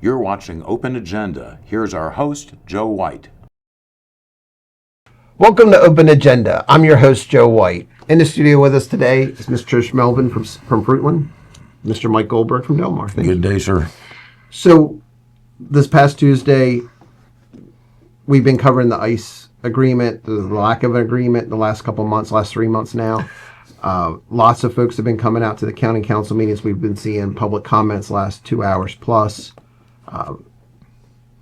You're watching Open Agenda. Here's our host, Joe White. Welcome to Open Agenda. I'm your host, Joe White. In the studio with us today is Ms. Trish Melvin from Fruitland, Mr. Mike Goldberg from Delmar. Good day, sir. So, this past Tuesday, we've been covering the ICE agreement, the lack of an agreement the last couple months, last 3 months now. Lots of folks have been coming out to the county council meetings. We've been seeing public comments last 2 hours plus.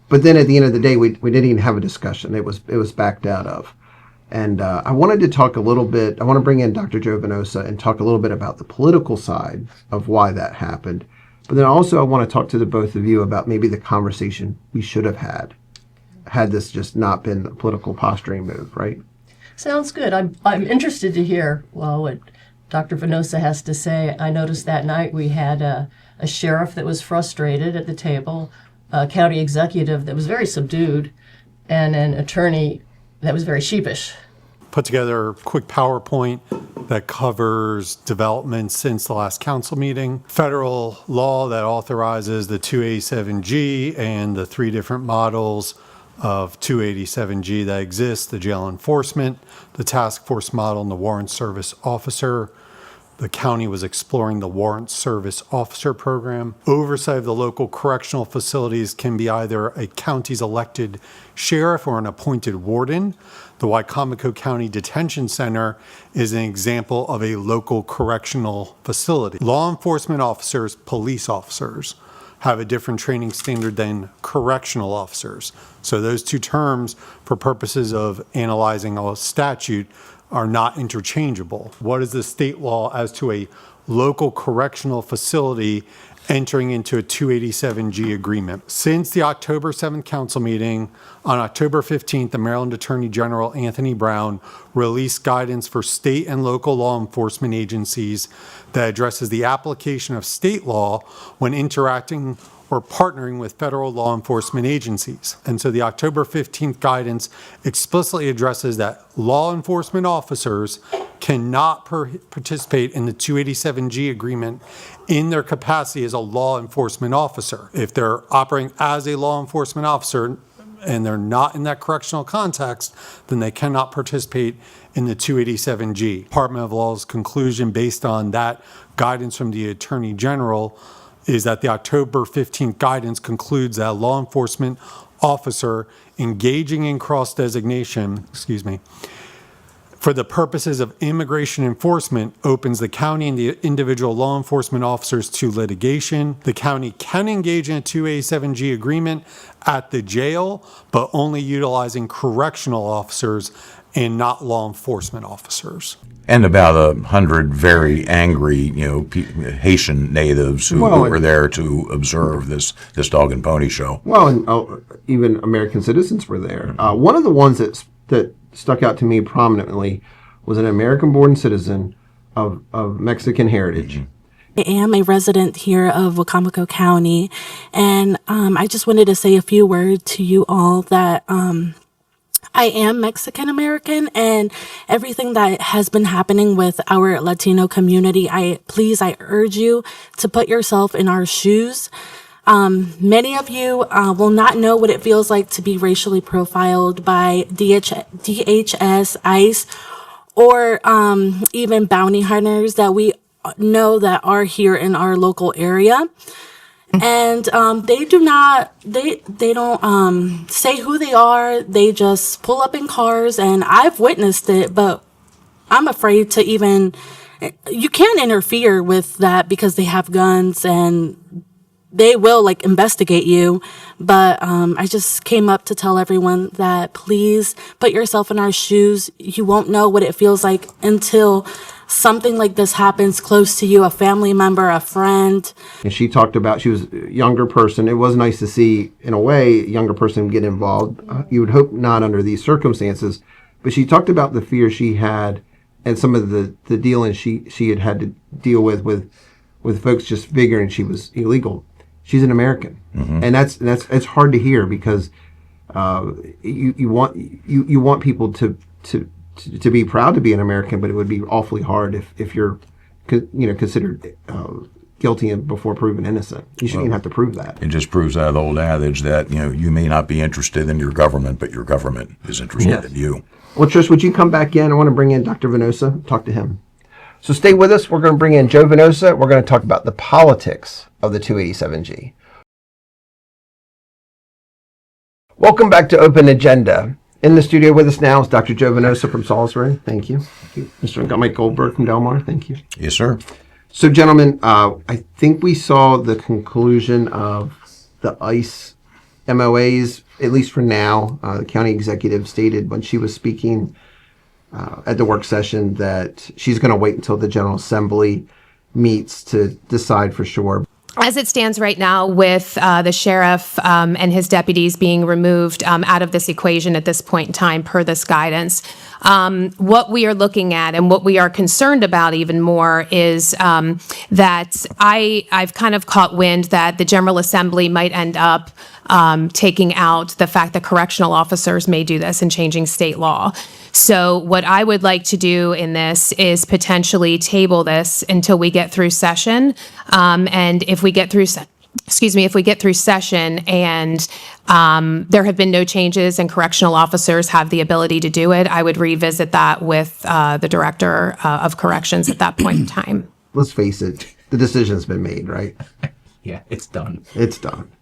But then at the end of the day, we didn't even have a discussion. It was backed out of. And I wanted to talk a little bit, I want to bring in Dr. Joe Venosa and talk a little bit about the political side of why that happened. But then also I want to talk to the both of you about maybe the conversation we should have had this just not been a political posturing move, right? Sounds good. I'm interested to hear, what Dr. Venosa has to say. I noticed that night we had a sheriff that was frustrated at the table, a county executive that was very subdued, and an attorney that was very sheepish. Put together a quick PowerPoint that covers developments since the last council meeting, federal law that authorizes the 287G and the three different models of 287G that exist, the jail enforcement, the task force model, and the warrant service officer. The county was exploring the warrant service officer program. Oversight of the local correctional facilities can be either a county's elected sheriff or an appointed warden. The Wicomico County Detention Center is an example of a local correctional facility. Law enforcement officers, police officers, have a different training standard than correctional officers. So those two terms, for purposes of analyzing a statute, are not interchangeable. What is the state law as to a local correctional facility entering into a 287G agreement? Since the October 7th council meeting, on October 15th, the Maryland Attorney General Anthony Brown released guidance for state and local law enforcement agencies that addresses the application of state law when interacting or partnering with federal law enforcement agencies. And so the October 15th guidance explicitly addresses that law enforcement officers cannot participate in the 287G agreement in their capacity as a law enforcement officer. If they're operating as a law enforcement officer and they're not in that correctional context, then they cannot participate in the 287G. Department of Law's conclusion based on that guidance from the Attorney General is that the October 15th guidance concludes that a law enforcement officer engaging in cross-designation, for the purposes of immigration enforcement opens the county and the individual law enforcement officers to litigation. The county can engage in a 287G agreement at the jail, but only utilizing correctional officers and not law enforcement officers. And about 100 very angry, Haitian natives who were there to observe this dog and pony show. Well, and even American citizens were there. One of the ones that stuck out to me prominently was an American-born citizen of Mexican heritage. I am a resident here of Wicomico County, and I just wanted to say a few words to you all that I am Mexican American, and everything that has been happening with our Latino community, I urge you to put yourself in our shoes. Many of you will not know what it feels like to be racially profiled by DHS, ICE, or even bounty hunters that we know that are here in our local area. And they don't say who they are. They just pull up in cars, and I've witnessed it, but I'm afraid to even, you can't interfere with that because they have guns and they will investigate you. But I just came up to tell everyone that please put yourself in our shoes. You won't know what it feels like until something like this happens close to you, a family member, a friend. And she talked about, she was a younger person. It was nice to see, in a way, a younger person get involved. You would hope not under these circumstances. But she talked about the fear she had and some of the dealings she had to deal with folks just figuring she was illegal. She's an American. Mm-hmm. And that's it's hard to hear because you want people to be proud to be an American, but it would be awfully hard if you're considered guilty before proven innocent. You shouldn't even have to prove that. It just proves that old adage that, you may not be interested in your government, but your government is interested in you. Well, Trish, would you come back in? I want to bring in Dr. Venosa, talk to him. So stay with us. We're going to bring in Joe Venosa. We're going to talk about the politics of the 287G. Welcome back to Open Agenda. In the studio with us now is Dr. Joe Venosa from Salisbury. Thank you. Mr. Mike Goldberg from Delmar. Thank you. Yes, sir. So, gentlemen, I think we saw the conclusion of the ICE MOAs, at least for now. The county executive stated when she was speaking at the work session that she's going to wait until the General Assembly meets to decide for sure. As it stands right now, with the sheriff and his deputies being removed out of this equation at this point in time per this guidance, what we are looking at and what we are concerned about even more is that I've kind of caught wind that the General Assembly might end up taking out the fact that correctional officers may do this and changing state law. So what I would like to do in this is potentially table this until we get through session. And if we get through, if we get through session and there have been no changes and correctional officers have the ability to do it, I would revisit that with the director of corrections at that point in time. Let's face it, the decision's been made, right? Yeah, it's done. It's done.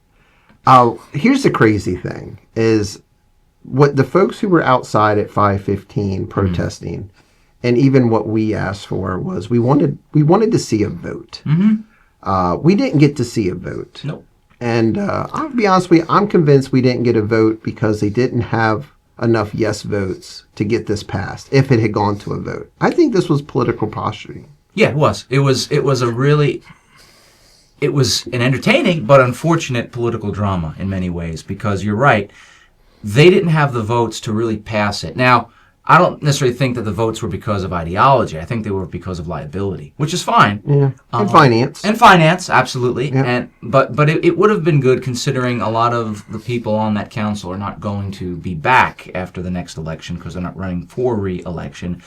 Here's the crazy thing is what the folks who were outside at 5:15 protesting, and even what we asked for was we wanted to see a vote. We didn't get to see a vote. Nope. And I'll be honest with you, I'm convinced we didn't get a vote because they didn't have enough yes votes to get this passed if it had gone to a vote. I think this was political posturing. Yeah, it was. It was an entertaining but unfortunate political drama in many ways, because you're right, they didn't have the votes to really pass it. Now, I don't necessarily think that the votes were because of ideology. I think they were because of liability, which is fine. Yeah, and finance. And finance, absolutely. Yeah. But it would have been good, considering a lot of the people on that council are not going to be back after the next election because they're not running for re-election.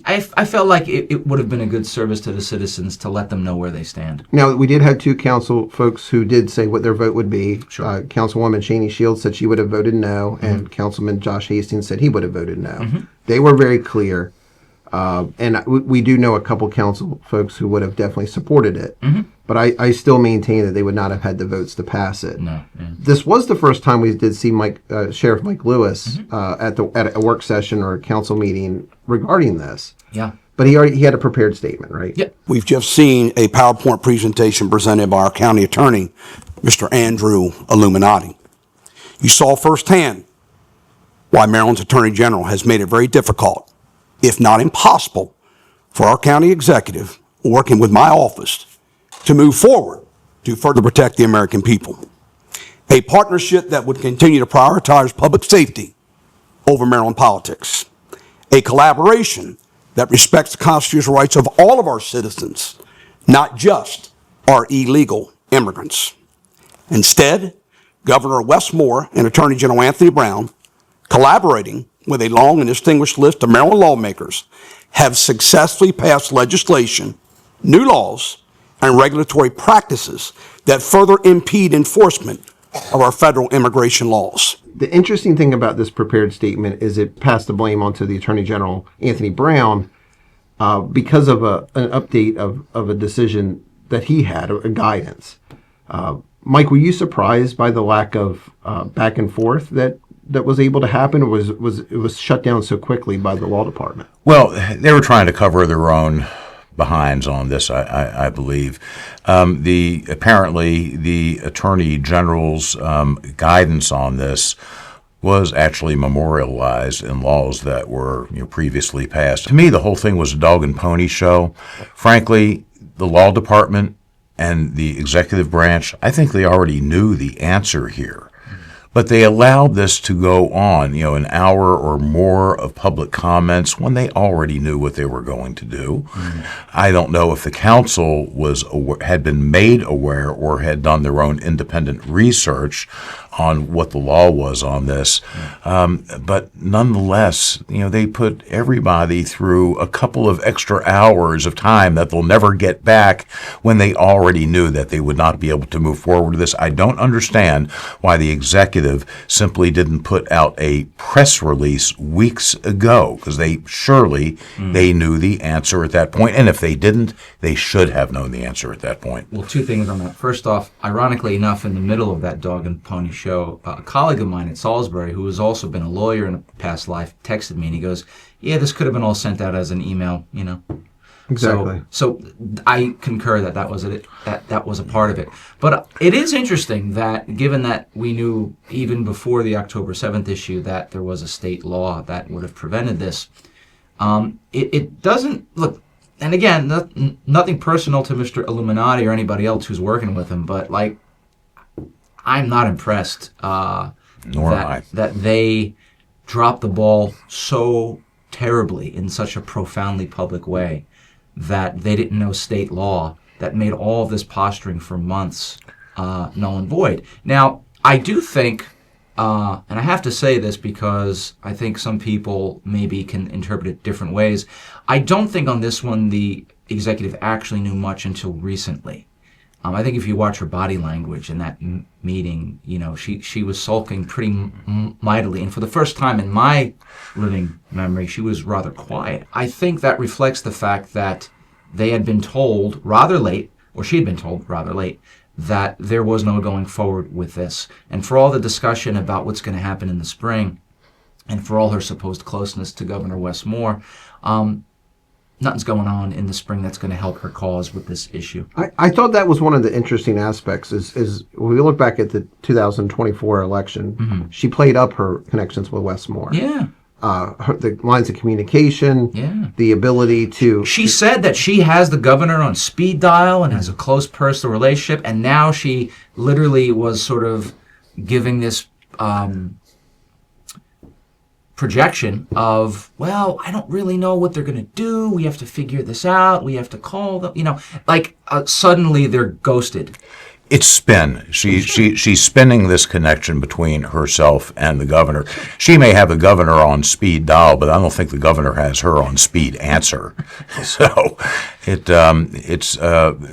I felt like it would have been a good service to the citizens to let them know where they stand. Now, we did have two council folks who did say what their vote would be. Sure. Councilwoman Shaney Shields said she would have voted no, and Councilman Josh Hastings said he would have voted no. They were very clear. And we do know a couple council folks who would have definitely supported it. But I still maintain that they would not have had the votes to pass it. No. Yeah. This was the first time we did see Sheriff Mike Lewis at a work session or a council meeting regarding this. Yeah. But he had a prepared statement, right? Yeah. We've just seen a PowerPoint presentation presented by our county attorney, Mr. Andrew Illuminati. You saw firsthand why Maryland's Attorney General has made it very difficult, if not impossible, for our county executive, working with my office, to move forward to further protect the American people. A partnership that would continue to prioritize public safety over Maryland politics. A collaboration that respects the constitutional rights of all of our citizens, not just our illegal immigrants. Instead, Governor Wes Moore and Attorney General Anthony Brown, collaborating with a long and distinguished list of Maryland lawmakers, have successfully passed legislation, new laws, and regulatory practices that further impede enforcement of our federal immigration laws. The interesting thing about this prepared statement is it passed the blame onto the Attorney General, Anthony Brown, because of an update of a decision that he had, a guidance. Mike, were you surprised by the lack of back and forth that was able to happen, or was it was shut down so quickly by the law department? Well, they were trying to cover their own behinds on this, I believe. Apparently the Attorney General's guidance on this was actually memorialized in laws that were previously passed. To me, the whole thing was a dog and pony show. Frankly, the law department and the executive branch, I think they already knew the answer here. But they allowed this to go on, an hour or more of public comments when they already knew what they were going to do. I don't know if the council had been made aware or had done their own independent research on what the law was on this. But nonetheless, they put everybody through a couple of extra hours of time that they'll never get back when they already knew that they would not be able to move forward with this. I don't understand why the executive simply didn't put out a press release weeks ago, because they knew the answer at that point. And if they didn't, they should have known the answer at that point. Well, two things on that. First off, ironically enough, in the middle of that dog and pony show, a colleague of mine at Salisbury, who has also been a lawyer in a past life, texted me and he goes, "Yeah, this could have been all sent out as an email, Exactly. So I concur that was it. That was a part of it. But it is interesting that, given that we knew even before the October 7th issue that there was a state law that would have prevented this, it doesn't look. And again, nothing personal to Mr. Illuminati or anybody else who's working with him, but I'm not impressed that they dropped the ball so terribly in such a profoundly public way that they didn't know state law that made all of this posturing for months null and void. Now, I do think, and I have to say this because I think some people maybe can interpret it different ways, I don't think on this one the executive actually knew much until recently. I think if you watch her body language in that meeting, she was sulking pretty mightily. And for the first time in my living memory, she was rather quiet. I think that reflects the fact that they had been told rather late, or she had been told rather late, that there was no going forward with this. And for all the discussion about what's going to happen in the spring, and for all her supposed closeness to Governor Wes Moore, nothing's going on in the spring that's going to help her cause with this issue. I thought that was one of the interesting aspects is when we look back at the 2024 election, she played up her connections with Wes Moore. Yeah. The lines of communication, the ability to... She said that she has the governor on speed dial and has a close personal relationship, and now she literally was sort of giving this projection of, well, I don't really know what they're going to do. We have to figure this out. We have to call them, suddenly they're ghosted. It's spin. She's spinning this connection between herself and the governor. She may have the governor on speed dial, but I don't think the governor has her on speed answer. So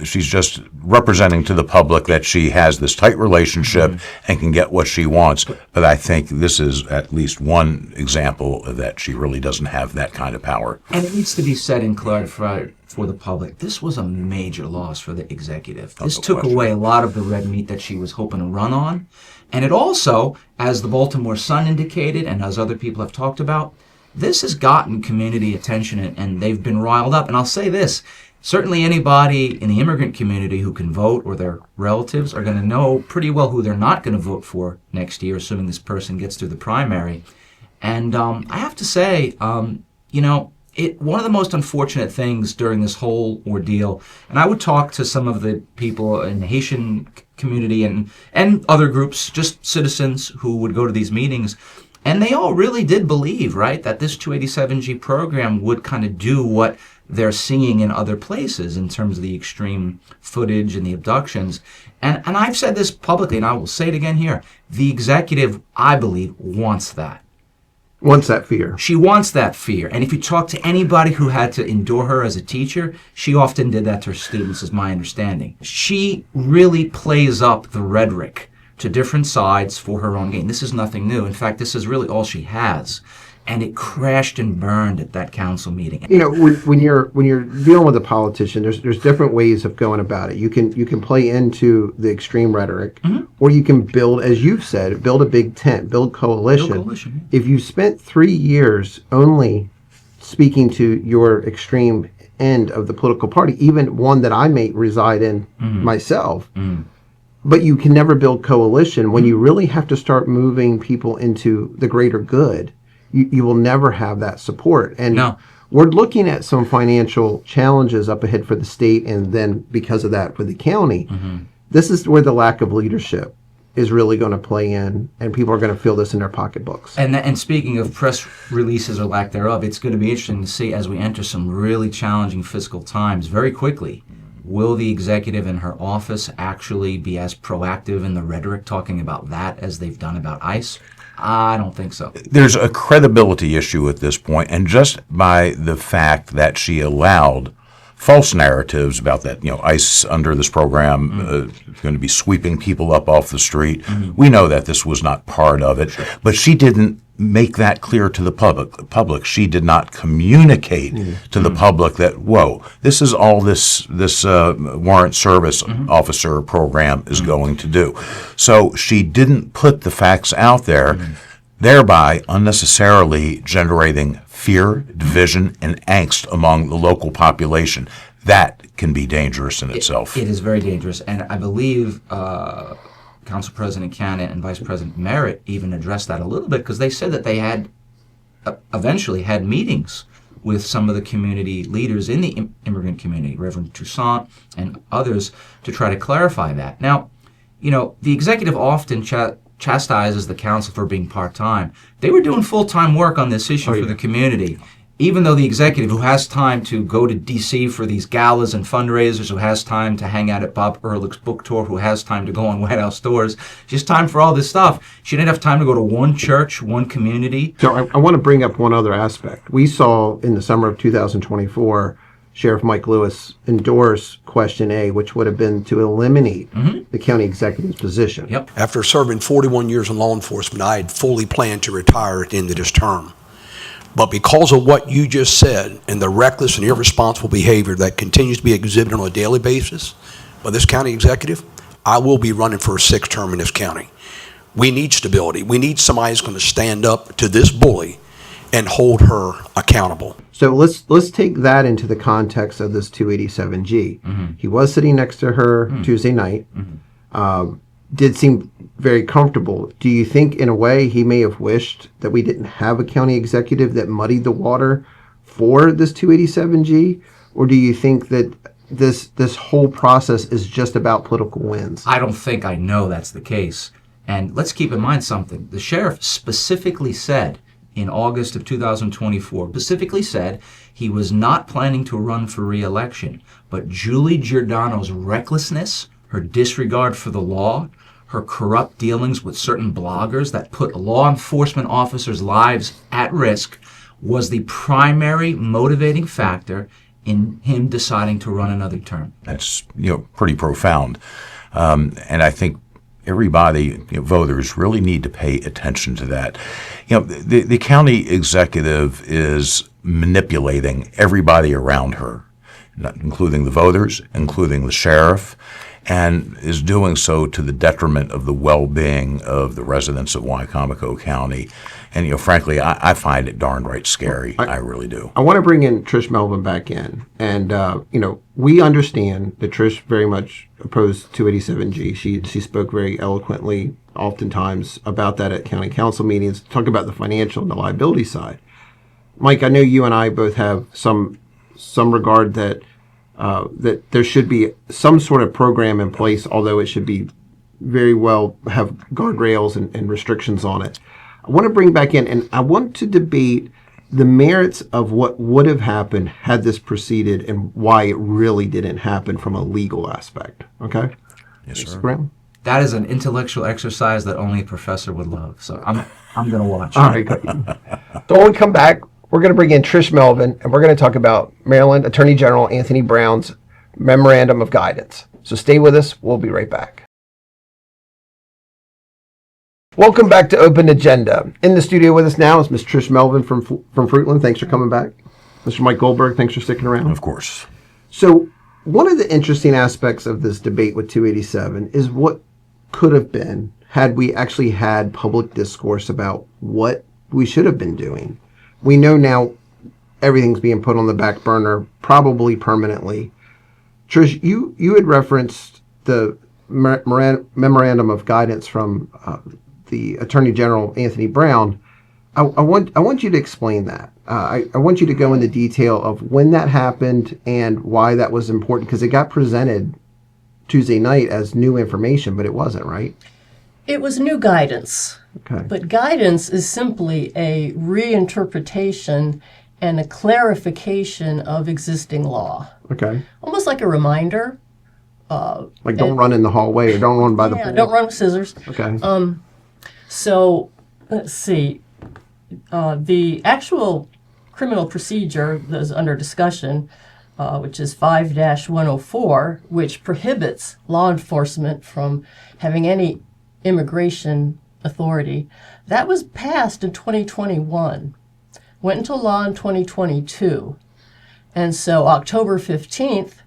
she's just representing to the public that she has this tight relationship and can get what she wants. But I think this is at least one example that she really doesn't have that kind of power. And it needs to be said and clarified for the public. This was a major loss for the executive. This took away a lot of the red meat that she was hoping to run on. And it also, as the Baltimore Sun indicated and as other people have talked about, this has gotten community attention and they've been riled up. And I'll say this, certainly anybody in the immigrant community who can vote or their relatives are going to know pretty well who they're not going to vote for next year, assuming this person gets through the primary. And I have to say, one of the most unfortunate things during this whole ordeal, and I would talk to some of the people in the Haitian community and other groups, just citizens who would go to these meetings, and they all really did believe, right, that this 287G program would kind of do what they're seeing in other places in terms of the extreme footage and the abductions. And I've said this publicly, and I will say it again here, the executive, I believe, wants that. Wants that fear. She wants that fear. And if you talk to anybody who had to endure her as a teacher, she often did that to her students, is my understanding. She really plays up the rhetoric to different sides for her own gain. This is nothing new. In fact, this is really all she has. And it crashed and burned at that council meeting. When you're dealing with a politician, there's different ways of going about it. You can play into the extreme rhetoric, or you can build, as you've said, build a big tent, build coalition. If you spent 3 years only speaking to your extreme end of the political party, even one that I may reside in myself, but you can never build coalition when you really have to start moving people into the greater good. You will never have that support. And we're looking at some financial challenges up ahead for the state, and then because of that for the county. This is where the lack of leadership is really going to play in, and people are going to feel this in their pocketbooks. And speaking of press releases or lack thereof, it's going to be interesting to see as we enter some really challenging fiscal times very quickly Will the executive in her office actually be as proactive in the rhetoric talking about that as they've done about ICE? I don't think so. There's a credibility issue at this point, and just by the fact that she allowed false narratives about that, ICE under this program is going to be sweeping people up off the street. We know that this was not part of it, but she didn't make that clear to the public. She did not communicate to the public that, whoa, this is all this warrant service officer program is going to do. So she didn't put the facts out there, thereby unnecessarily generating fear, division, and angst among the local population. That can be dangerous in itself. It is very dangerous, and I believe Council President Cannon and Vice President Merritt even addressed that a little bit, because they said that they had eventually had meetings with some of the community leaders in the immigrant community, Reverend Toussaint and others, to try to clarify that. Now, the executive often chastises the council for being part-time. They were doing full-time work on this issue for the community. Even though the executive, who has time to go to D.C. for these galas and fundraisers, who has time to hang out at Bob Ehrlich's book tour, who has time to go on White House tours, she has time for all this stuff. She didn't have time to go to one church, one community. So I want to bring up one other aspect. We saw in the summer of 2024, Sheriff Mike Lewis endorse Question A, which would have been to eliminate the county executive's position. Yep. After serving 41 years in law enforcement, I had fully planned to retire at the end of this term. But because of what you just said and the reckless and irresponsible behavior that continues to be exhibited on a daily basis by this county executive, I will be running for a sixth term in this county. We need stability. We need somebody who's going to stand up to this bully and hold her accountable. So let's take that into the context of this 287G. He was sitting next to her Tuesday night. Did seem very comfortable. Do you think, in a way, he may have wished that we didn't have a county executive that muddied the water for this 287G? Or do you think that this whole process is just about political wins? I don't think, I know that's the case. And let's keep in mind something. The sheriff specifically said in August of 2024, specifically said he was not planning to run for re-election. But Julie Giordano's recklessness, her disregard for the law, her corrupt dealings with certain bloggers that put law enforcement officers' lives at risk, was the primary motivating factor in him deciding to run another term. That's pretty profound, and I think everybody, voters, really need to pay attention to that. The county executive is manipulating everybody around her, including the voters, including the sheriff, and is doing so to the detriment of the well-being of the residents of Wicomico County. And, frankly, I find it darn right scary. I really do. I want to bring in Trish Melvin back in. And, we understand that Trish very much opposed 287G. She spoke very eloquently, oftentimes, about that at county council meetings, talk about the financial and the liability side. Mike, I know you and I both have some regard that there should be some sort of program in place, although it should be very well have guardrails and restrictions on it. I want to bring back in, and I want to debate the merits of what would have happened had this proceeded and why it really didn't happen from a legal aspect. Okay? Yes, sir. Mr. Graham? That is an intellectual exercise that only a professor would love. So I'm going to watch. All right, good. So when we come back, we're going to bring in Trish Melvin, and we're going to talk about Maryland Attorney General Anthony Brown's Memorandum of Guidance. So stay with us. We'll be right back. Welcome back to Open Agenda. In the studio with us now is Ms. Trish Melvin from Fruitland. Thanks for coming back. Mr. Mike Goldberg, thanks for sticking around. Of course. So one of the interesting aspects of this debate with 287 is what could have been had we actually had public discourse about what we should have been doing. We know now everything's being put on the back burner, probably permanently. Trish, you had referenced the memorandum of guidance from the Attorney General Anthony Brown. I want you to explain that. I want you to go into detail of when that happened and why that was important, because it got presented Tuesday night as new information, but it wasn't, right? It was new guidance. Okay. But guidance is simply a reinterpretation and a clarification of existing law, Okay. almost like a reminder. Like don't run in the hallway or don't run by the Yeah, pool. don't run with scissors. Okay. So, let's see. The actual criminal procedure that is under discussion, which is 5-104, which prohibits law enforcement from having any immigration authority, that was passed in 2021, went into law in 2022. And so October 15th,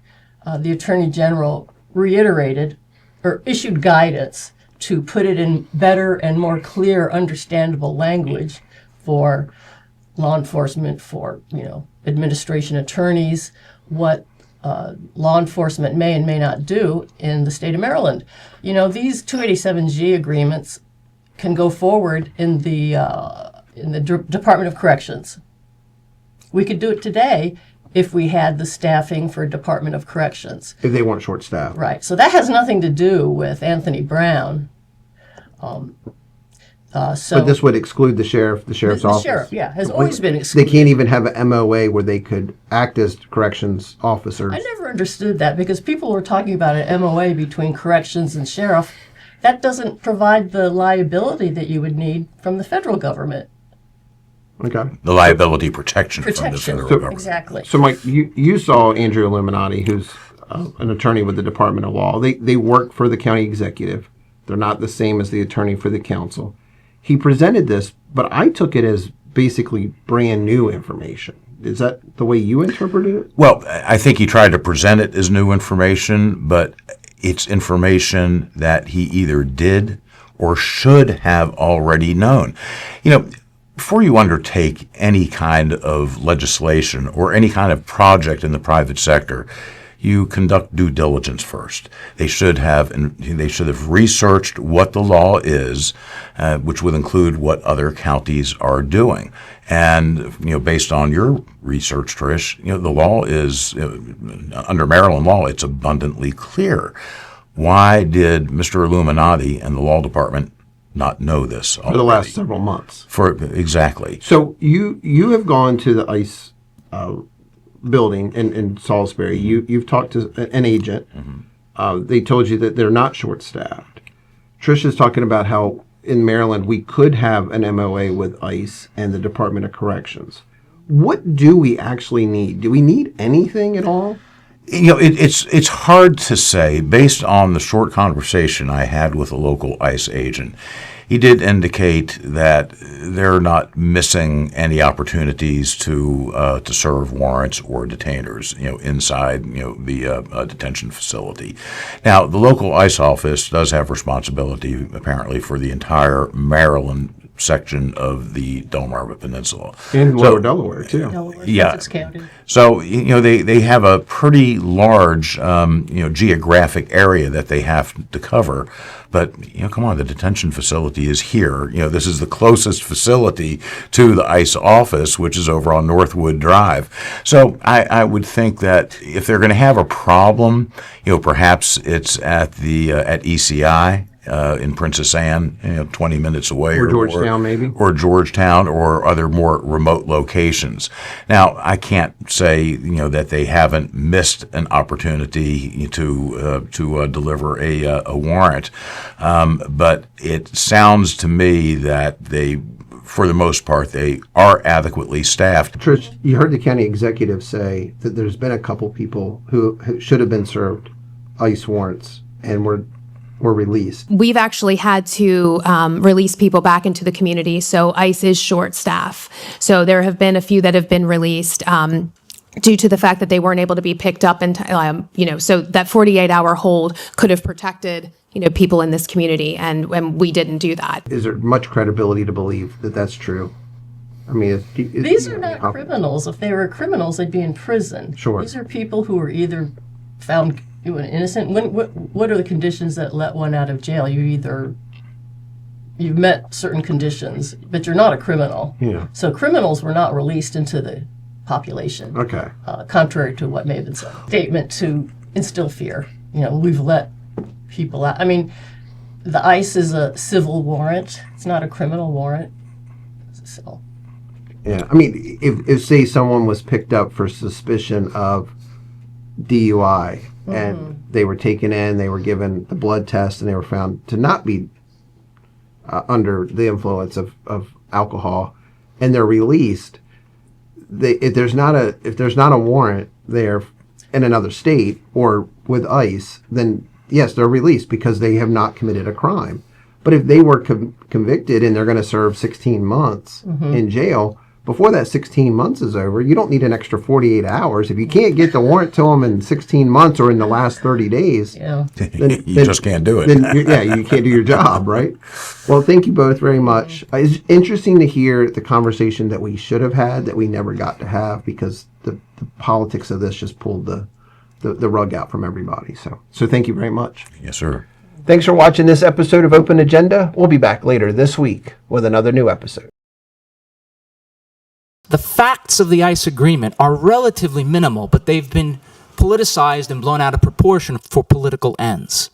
the Attorney General reiterated or issued guidance to put it in better and more clear, understandable language for law enforcement, for administration attorneys, what law enforcement may and may not do in the state of Maryland. These 287G agreements can go forward in the Department of Corrections. We could do it today if we had the staffing for Department of Corrections. If they weren't short staffed. Right. So that has nothing to do with Anthony Brown. But this would exclude the sheriff's the office. sheriff, has always been They excluded. can't even have an MOA where they could act as corrections officers. I never understood that because people were talking about an MOA between corrections and sheriff. That doesn't provide the liability that you would need from the federal government. Okay. The liability protection from the Protection. federal government. Exactly. So, Mike, you saw Andrew Illuminati, who's an attorney with the Department of Law. They work for the county executive. They're not the same as the attorney for the council. He presented this, but I took it as basically brand new information. Is that the way you interpreted it? Well, I think he tried to present it as new information, but it's information that he either did or should have already known. Before you undertake any kind of legislation or any kind of project in the private sector, you conduct due diligence first. They should have researched what the law is, which would include what other counties are doing. And based on your research, Trish, the law is under Maryland law. It's abundantly clear. Why did Mr. Illuminati and the law department not know this already? For the last several months. Exactly. So you have gone to the ICE building in Salisbury. You've talked to an agent. They told you that they're not short-staffed. Trisha's talking about how in Maryland we could have an MOA with ICE and the Department of Corrections. What do we actually need? Do we need anything at all? It's hard to say based on the short conversation I had with a local ICE agent. He did indicate that they're not missing any opportunities to serve warrants or detainers, inside the detention facility. Now, the local ICE office does have responsibility apparently for the entire Maryland section of the Delmarva Peninsula. In Lower Delaware, too. Delaware, Yeah. Sussex County. So, they have a pretty large, geographic area that they have to cover. But, come on, the detention facility is here. This is the closest facility to the ICE office, which is over on Northwood Drive. So I would think that if they're going to have a problem, perhaps it's at ECI. In Princess Anne, 20 minutes away. Or Georgetown, maybe. Or Georgetown or other more remote locations. Now, I can't say, that they haven't missed an opportunity to deliver a warrant. But it sounds to me that they, for the most part, they are adequately staffed. Trish, you heard the county executive say that there's been a couple people who should have been served ICE warrants and were released. We've actually had to release people back into the community, so ICE is short staff. So there have been a few that have been released due to the fact that they weren't able to be picked up in time, so that 48-hour hold could have protected, people in this community, and we didn't do that. Is there much credibility to believe that that's true? I mean, These are not criminals. If they were criminals, they'd be in prison. Sure. These are people who were either found innocent. What are the conditions that let one out of jail? You've met certain conditions, but you're not a criminal. Yeah. So criminals were not released into the population. Okay. Contrary to what may have been said. Statement to instill fear. We've let people out. I mean, the ICE is a civil warrant. It's not a criminal warrant. So. Yeah, I mean, if say someone was picked up for suspicion of DUI and they were taken in, they were given the blood test, and they were found to not be under the influence of alcohol, and they're released, if there's not a warrant there in another state or with ICE, then yes, they're released because they have not committed a crime. But if they were convicted and they're going to serve 16 months in jail, before that 16 months is over, you don't need an extra 48 hours. If you can't get the warrant to them in 16 months or in the last 30 days, Yeah. then You just can't do it. Then you can't do your job, right? Well, thank you both very much. It's interesting to hear the conversation that we should have had that we never got to have because the politics of this just pulled the rug out from everybody. So thank you very much. Yes, sir. Thanks for watching this episode of Open Agenda. We'll be back later this week with another new episode. The facts of the ICE agreement are relatively minimal, but they've been politicized and blown out of proportion for political ends.